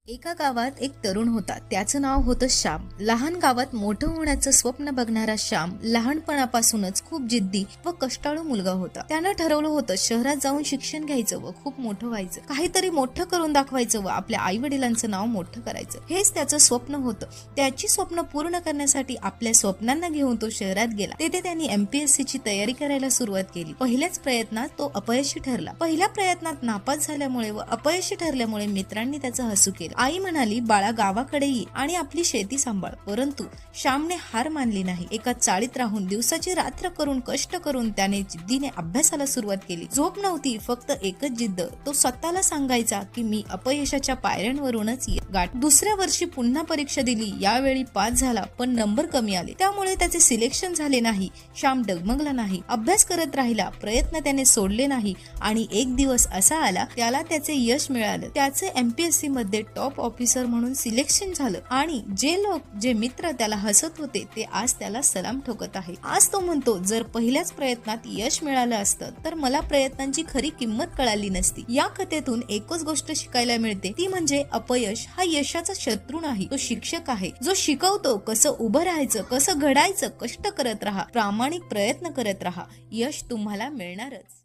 एका गावात एक तरुण होता. त्याचं नाव होतं श्याम. लहान गावात मोठं होण्याचं स्वप्न बघणारा श्याम लहानपणापासूनच खूप जिद्दी व कष्टाळू मुलगा होता. त्यानं ठरवलं होतं शहरात जाऊन शिक्षण घ्यायचं व खूप मोठं व्हायचं, काहीतरी मोठं करून दाखवायचं व आपल्या आई वडिलांचं नाव मोठं करायचं. हेच त्याचं स्वप्न होतं. त्याची स्वप्न पूर्ण करण्यासाठी आपल्या स्वप्नांना घेऊन तो शहरात गेला. तेथे त्यांनी MPSC ची तयारी करायला सुरुवात केली. पहिल्याच प्रयत्नात तो अपयशी ठरला. पहिल्या प्रयत्नात नापास झाल्यामुळे व अपयशी ठरल्यामुळे मित्रांनी त्याचं हसू केलं. आई म्हणाली, बाळा गावाकडे ये आणि आपली शेती सांभाळ. परंतु श्यामने हार मानली नाही. एका चाळीत राहून दिवसाची रात्र करून कष्ट करून त्याने जिद्दीने अभ्यासाला सुरुवात केली. झोप नव्हती, फक्त एकच जिद्द. तो स्वतःला सांगायचा की मी अपयशाच्या पायऱ्यांवरूनच गाठ. दुसऱ्या वर्षी पुन्हा परीक्षा दिली. यावेळी पास झाला, पण नंबर कमी आले. त्यामुळे त्याचे सिलेक्शन झाले नाही. श्याम डगमगला नाही, अभ्यास करत राहिला. प्रयत्न त्याने सोडले नाही आणि एक दिवस असा आला, त्याला त्याचे यश मिळालं. त्याचे MPSC मध्ये टॉप ऑफिसर म्हणून सिलेक्शन झालं आणि जे मित्र त्याला हसत होते ते आज त्याला सलाम ठोकत आहे. आज तो म्हणतो, जर पहिल्याच प्रयत्नात यश मिळालं असतं तर मला प्रयत्नांची खरी किंमत कळाली नसती. या कथेतून एकच गोष्ट शिकायला मिळते, ती म्हणजे अपयश हा यशाचा शत्रू नाही, तो शिक्षक आहे, जो शिकवतो कसं उभं राहायचं, कसं घडायचं. कष्ट करत राहा, प्रामाणिक प्रयत्न करत राहा, यश तुम्हाला मिळणारच.